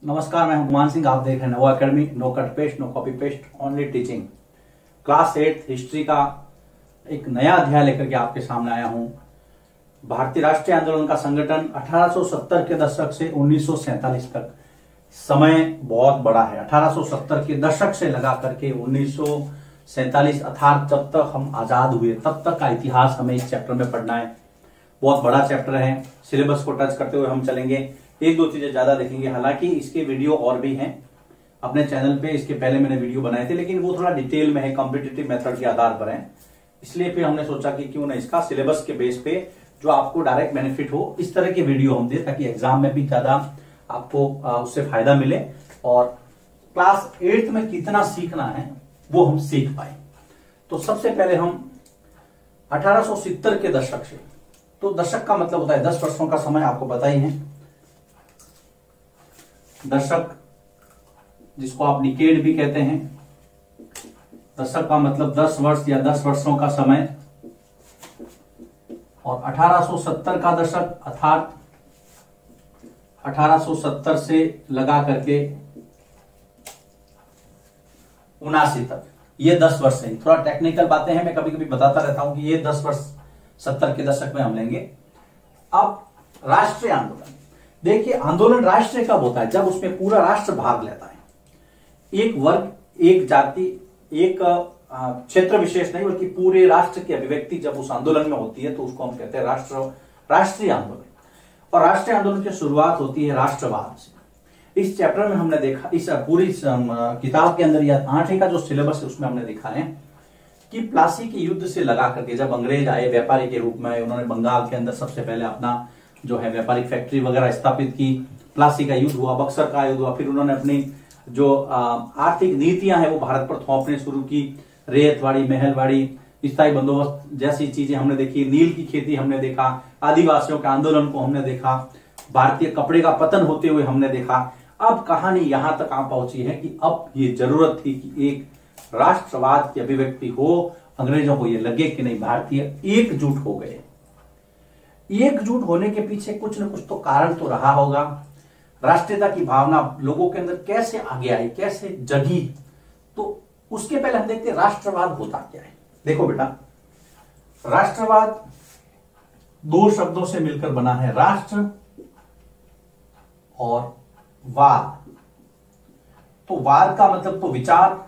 नमस्कार, मैं हूं गुमान सिंह। आप देख रहे हैं Navo academy. No cut paste, no copy paste, only teaching. Class 8 history का एक नया अध्याय लेकर के आपके सामने आया हूं। भारतीय राष्ट्रीय आंदोलन का संगठन 1870 के दशक से 1947 तक, समय बहुत बड़ा है। 1870 के दशक से लगा करके 1947 अर्थात जब तक हम आजाद हुए तब तक का इतिहास हमें इस चैप्टर में पढ़ना है। बहुत बड़ा चैप्टर है। सिलेबस को टच करते हुए हम चलेंगे, एक दो चीजें ज्यादा देखेंगे। हालांकि इसके वीडियो और भी हैं अपने चैनल पे, इसके पहले मैंने वीडियो बनाए थे, लेकिन वो थोड़ा डिटेल में है, कॉम्पिटिटिव मेथड के आधार पर है। इसलिए फिर हमने सोचा कि क्यों ना इसका सिलेबस के बेस पे जो आपको डायरेक्ट बेनिफिट हो, इस तरह के वीडियो हम दें, ताकि एग्जाम में भी ज्यादा आपको उससे फायदा मिले और क्लास 8 में कितना सीखना है वो हम सीख पाए। तो सबसे पहले हम 1870 के दशक से, तो दशक का मतलब होता है 10 वर्षों का समय, आपको पता ही है। दशक जिसको आप डिकेड भी कहते हैं, दशक का मतलब 10 वर्ष या 10 वर्षों का समय। और 1870 का दशक अर्थात 1870 से लगा करके 79 तक, ये 10 वर्ष है। थोड़ा टेक्निकल बातें हैं, मैं कभी कभी बताता रहता हूं कि ये 10 वर्ष 70 के दशक में हम लेंगे। अब राष्ट्रीय आंदोलन, देखिए आंदोलन राष्ट्रीय कब होता है? जब उसमें पूरा राष्ट्र भाग लेता है। एक वर्ग, एक जाति, एक क्षेत्र विशेष नहीं, बल्कि पूरे राष्ट्र की अभिव्यक्ति जब उस आंदोलन में होती है तो उसको हम कहते हैं राष्ट्रीय आंदोलन। और राष्ट्रीय आंदोलन की शुरुआत होती है राष्ट्रवाद से। इस चैप्टर में हमने देखा, इस पूरी किताब के अंदर या 8 का जो सिलेबस है उसमें हमने देखा है कि प्लासी के युद्ध से लगा करके जब अंग्रेज आए व्यापारी के रूप में, उन्होंने बंगाल के अंदर सबसे पहले अपना जो है व्यापारिक फैक्ट्री वगैरह स्थापित की। प्लासी का युद्ध हुआ, बक्सर का युद्ध हुआ, फिर उन्होंने अपनी जो आर्थिक नीतियां हैं वो भारत पर थोपने शुरू की। रेतवाड़ी, महलवाड़ी, स्थायी बंदोबस्त जैसी चीजें हमने देखी। नील की खेती हमने देखा, आदिवासियों के आंदोलन को हमने देखा, भारतीय कपड़े का पतन होते हुए हमने देखा। अब कहानी यहां तक आ पहुंची है कि अब ये जरूरत थी कि एक राष्ट्रवाद की अभिव्यक्ति हो। अंग्रेजों को ये लगे कि नहीं, भारतीय एकजुट हो गए। एकजुट होने के पीछे कुछ न कुछ तो कारण तो रहा होगा। राष्ट्रीयता की भावना लोगों के अंदर कैसे आगे आई, कैसे जगी, तो उसके पहले हम देखते हैं राष्ट्रवाद होता क्या है। देखो बेटा, राष्ट्रवाद 2 शब्दों से मिलकर बना है, राष्ट्र और वाद। तो वाद का मतलब तो विचार,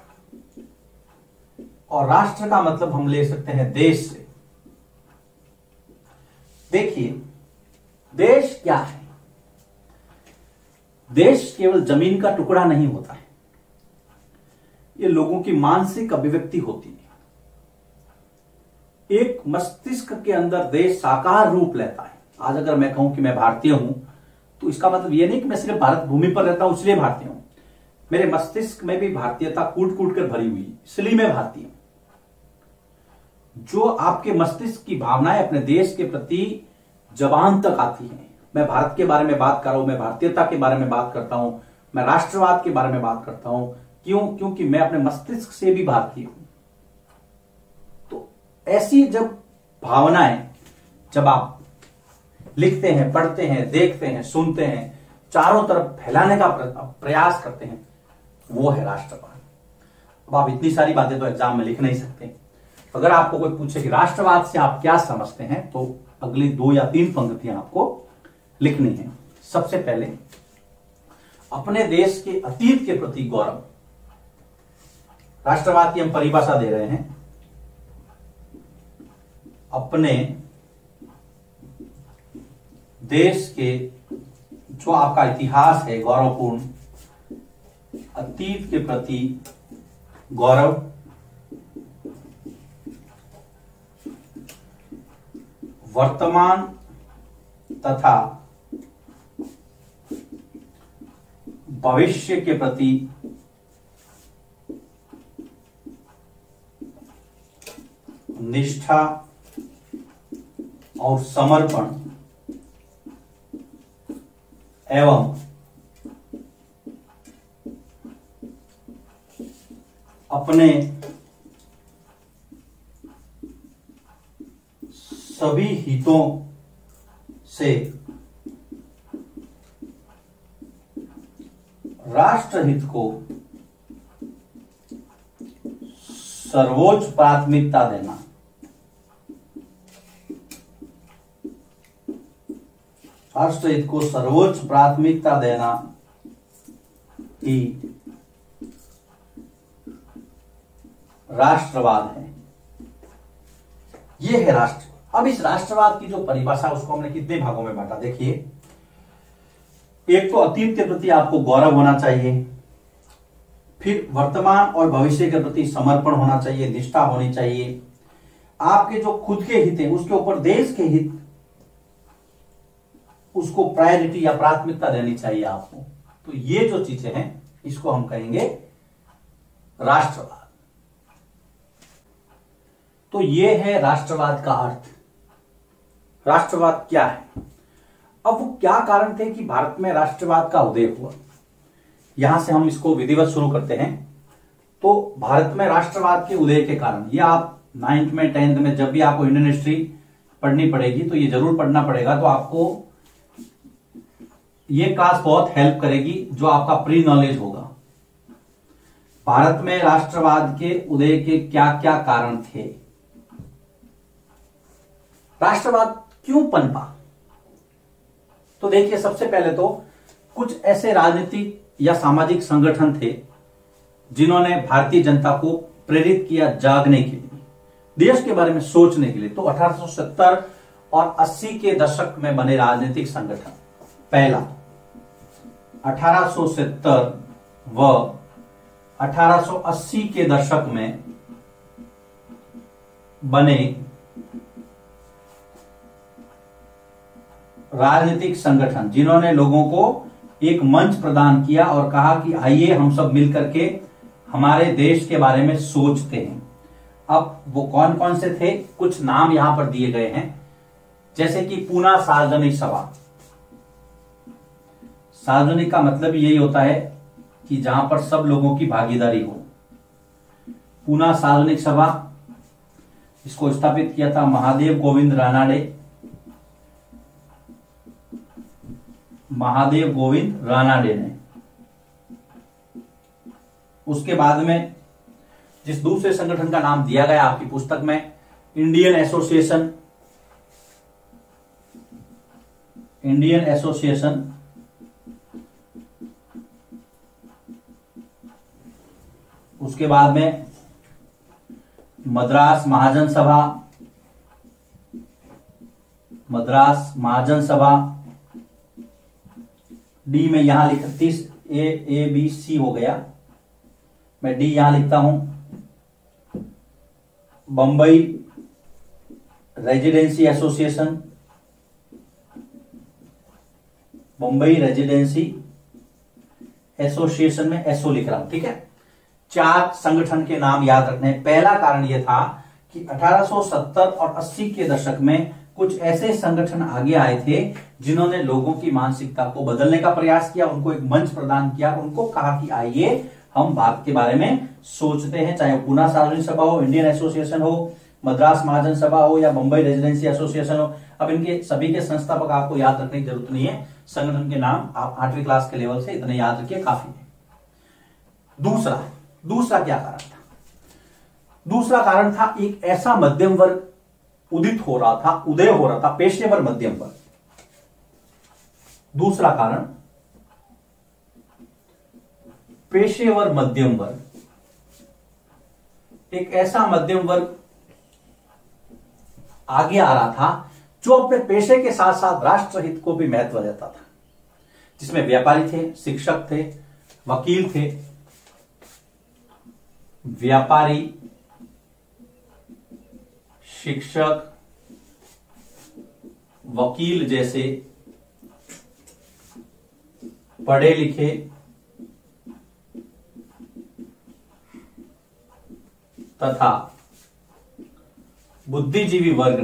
और राष्ट्र का मतलब हम ले सकते हैं देश से। देखिए, देश क्या है? देश केवल जमीन का टुकड़ा नहीं होता है, ये लोगों की मानसिक अभिव्यक्ति होती है। एक मस्तिष्क के अंदर देश साकार रूप लेता है। आज अगर मैं कहूं कि मैं भारतीय हूं, तो इसका मतलब यह नहीं कि मैं सिर्फ भारत भूमि पर रहता हूं इसलिए भारतीय हूं। मेरे मस्तिष्क में भी भारतीयता कूट कूट कर भरी हुई, इसलिए मैं भारतीय हूं। जो आपके मस्तिष्क की भावनाएं अपने देश के प्रति जबान तक आती हैं। मैं भारत के बारे में बात कर रहा हूं, मैं भारतीयता के बारे में बात करता हूं, मैं राष्ट्रवाद के बारे में बात करता हूं। क्यों? क्योंकि मैं अपने मस्तिष्क से भी भारतीय हूं। तो ऐसी जब भावनाएं जब आप लिखते हैं, पढ़ते हैं, देखते हैं, सुनते हैं, चारों तरफ फैलाने का प्रयास करते हैं, वो है राष्ट्रवाद। अब आप इतनी सारी बातें तो एग्जाम में लिख नहीं सकते। अगर आपको कोई पूछे कि राष्ट्रवाद से आप क्या समझते हैं, तो अगली 2 या 3 पंक्तियां आपको लिखनी है। सबसे पहले अपने देश के अतीत के प्रति गौरव। राष्ट्रवाद की हम परिभाषा दे रहे हैं, अपने देश के जो आपका इतिहास है गौरवपूर्ण, अतीत के प्रति गौरव, वर्तमान तथा भविष्य के प्रति निष्ठा और समर्पण एवं अपने सभी हितों से राष्ट्रहित को सर्वोच्च प्राथमिकता देना, राष्ट्रहित को सर्वोच्च प्राथमिकता देना ही राष्ट्रवाद है। यह है राष्ट्र। अब इस राष्ट्रवाद की जो परिभाषा उसको हमने कितने भागों में बांटा देखिए। एक तो अतीत के प्रति आपको गौरव होना चाहिए, फिर वर्तमान और भविष्य के प्रति समर्पण होना चाहिए, निष्ठा होनी चाहिए, आपके जो खुद के हित है उसके ऊपर देश के हित, उसको प्रायोरिटी या प्राथमिकता देनी चाहिए आपको। तो ये जो चीजें हैं इसको हम कहेंगे राष्ट्रवाद। तो ये है राष्ट्रवाद का अर्थ। राष्ट्रवाद क्या है? अब वो क्या कारण थे कि भारत में राष्ट्रवाद का उदय हुआ, यहां से हम इसको विधिवत शुरू करते हैं। तो भारत में राष्ट्रवाद के उदय के कारण, ये आप 9th में 10th में जब भी आपको इंडियन हिस्ट्री पढ़नी पड़ेगी तो ये जरूर पढ़ना पड़ेगा। तो आपको ये क्लास बहुत हेल्प करेगी, जो आपका प्री नॉलेज होगा। भारत में राष्ट्रवाद के उदय के क्या क्या कारण थे, राष्ट्रवाद क्यों पनपा? तो देखिए, सबसे पहले तो कुछ ऐसे राजनीतिक या सामाजिक संगठन थे जिन्होंने भारतीय जनता को प्रेरित किया जागने के लिए, देश के बारे में सोचने के लिए। तो 1870 और 80 के दशक में बने राजनीतिक संगठन, पहला 1870 व 1880 के दशक में बने राजनीतिक संगठन जिन्होंने लोगों को एक मंच प्रदान किया और कहा कि आइए हम सब मिलकर के हमारे देश के बारे में सोचते हैं। अब वो कौन कौन से थे, कुछ नाम यहां पर दिए गए हैं, जैसे कि पूना सार्वजनिक सभा। सार्वजनिक का मतलब यही होता है कि जहां पर सब लोगों की भागीदारी हो। पूना सार्वजनिक सभा, इसको स्थापित किया था महादेव गोविंद रानाडे। महादेव गोविंद रानाडे ने। उसके बाद में जिस दूसरे संगठन का नाम दिया गया आपकी पुस्तक में, इंडियन एसोसिएशन, इंडियन एसोसिएशन, उसके बाद में मद्रास महाजन सभा, मद्रास महाजन सभा, डी में यहां लिख 30 ए बी सी हो गया, मैं डी यहां लिखता हूं। Bombay residency association, Bombay residency association में एसओ लिख रहा हूं, ठीक है। 4 संगठन के नाम याद रखने। पहला कारण यह था कि 1870 और 80 के दशक में कुछ ऐसे संगठन आगे आए थे जिन्होंने लोगों की मानसिकता को बदलने का प्रयास किया, उनको एक मंच प्रदान किया, उनको कहा कि आइए हम भारत के बारे में सोचते हैं, चाहे पूना सार्वजनिक सभा हो, इंडियन एसोसिएशन हो, मद्रास महाजन सभा हो या बंबई रेजिडेंसी एसोसिएशन हो। अब इनके सभी के संस्थापक आपको याद रखने की जरूरत नहीं है, संगठन के नाम आप 8वीं क्लास के लेवल से इतने याद रखिए, काफी है। दूसरा क्या कारण था? दूसरा कारण था एक ऐसा मध्यम वर्ग उदित हो रहा था, उदय हो रहा था, पेशेवर मध्यम वर्ग। दूसरा कारण पेशेवर मध्यम वर्ग, एक ऐसा मध्यम वर्ग आगे आ रहा था जो अपने पेशे के साथ साथ राष्ट्रहित को भी महत्व देता था, जिसमें व्यापारी थे, शिक्षक थे, वकील थे। व्यापारी, शिक्षक, वकील जैसे पढ़े लिखे तथा बुद्धिजीवी वर्ग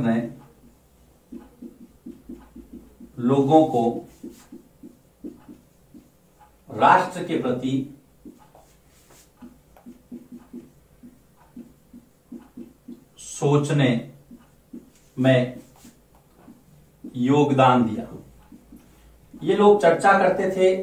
ने लोगों को राष्ट्र के प्रति सोचने में योगदान दिया। ये लोग चर्चा करते थे,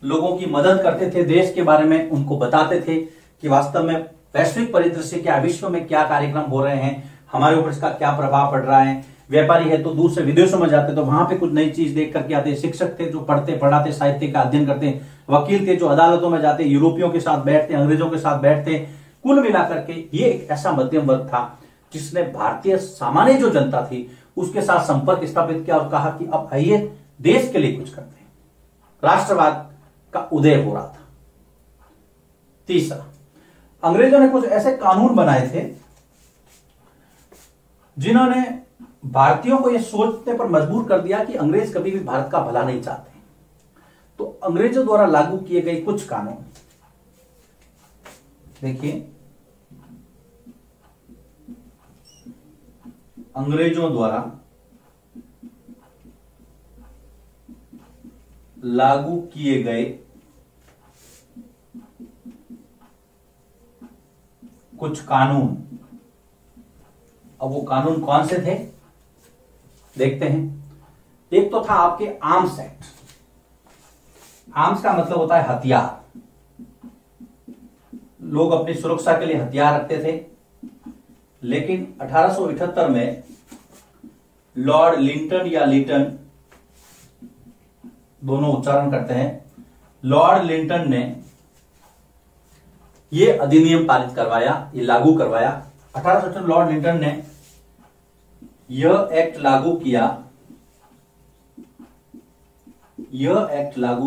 लोगों की मदद करते थे, देश के बारे में उनको बताते थे कि वास्तव में वैश्विक परिदृश्य क्या, विश्व में क्या कार्यक्रम हो रहे हैं, हमारे ऊपर इसका क्या प्रभाव पड़ रहा है। व्यापारी है तो दूसरे विदेशों में जाते तो वहां पे कुछ नई चीज देख करके आते, शिक्षक थे जो पढ़ते पढ़ाते साहित्य का अध्ययन करते, वकील थे जो अदालतों में जाते, यूरोपियों के साथ बैठते, अंग्रेजों के साथ बैठते। कुल मिलाकर के ये एक ऐसा मध्यम वर्ग था जिसने भारतीय सामान्य जो जनता थी उसके साथ संपर्क स्थापित किया और कहा कि अब आइए देश के लिए कुछ करते हैं। राष्ट्रवाद का उदय हो रहा था। तीसरा, अंग्रेजों ने कुछ ऐसे कानून बनाए थे जिन्होंने भारतीयों को यह सोचने पर मजबूर कर दिया कि अंग्रेज कभी भी भारत का भला नहीं चाहते। तो अंग्रेजों द्वारा लागू किए गए कुछ कानून देखिए, अंग्रेजों द्वारा लागू किए गए कुछ कानून। अब वो कानून कौन से थे देखते हैं। एक तो था आपके आर्म्स एक्ट। आर्म्स का मतलब होता है हथियार। लोग अपनी सुरक्षा के लिए हथियार रखते थे, लेकिन 1878 में लॉर्ड लिंटन या लिटन, दोनों उच्चारण करते हैं, लॉर्ड लिंटन ने यह अधिनियम पारित करवाया, ये लागू करवाया। 1878 लॉर्ड लिंटन ने यह एक्ट लागू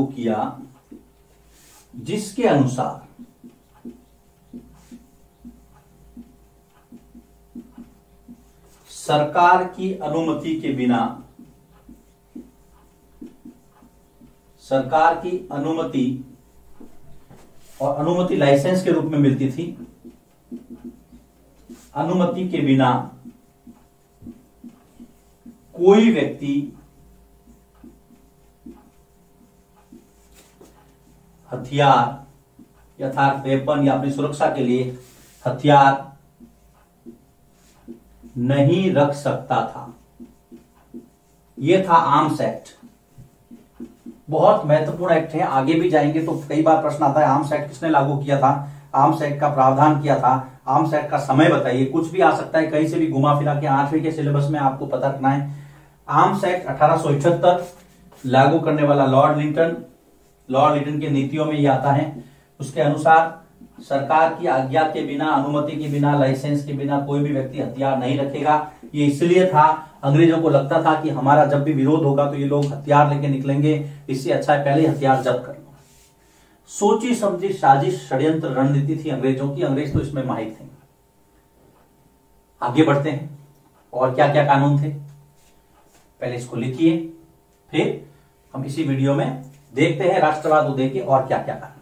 किया जिसके अनुसार सरकार की अनुमति के बिना, सरकार की अनुमति, और अनुमति लाइसेंस के रूप में मिलती थी, अनुमति के बिना कोई व्यक्ति हथियार अर्थात वेपन या अपनी सुरक्षा के लिए हथियार नहीं रख सकता था। यह था आर्म्स एक्ट। बहुत महत्वपूर्ण एक्ट है, आगे भी जाएंगे तो कई बार प्रश्न आता है आर्म्स एक्ट किसने लागू किया था, आर्म्स एक्ट का प्रावधान किया था, आर्म्स एक्ट का समय बताइए। कुछ भी आ सकता है, कहीं से भी घुमा फिरा के 8वीं के सिलेबस में आपको पता रखना है। आर्म्स एक्ट 1878 लागू करने वाला लॉर्ड लिंटन की नीतियों में यह आता है। उसके अनुसार सरकार की आज्ञा के बिना, अनुमति के बिना, लाइसेंस के बिना कोई भी व्यक्ति हथियार नहीं रखेगा। ये इसलिए था, अंग्रेजों को लगता था कि हमारा जब भी विरोध होगा तो ये लोग हथियार लेके निकलेंगे, इससे अच्छा है पहले हथियार जब्त कर लो। सोची समझी साजिश, षड्यंत्र, रणनीति थी अंग्रेजों की। अंग्रेज तो इसमें माहिर थे। आगे बढ़ते हैं, और क्या क्या कानून थे पहले इसको लिखिए, फिर हम इसी वीडियो में देखते हैं राष्ट्रवाद उदय के और क्या क्या कानून।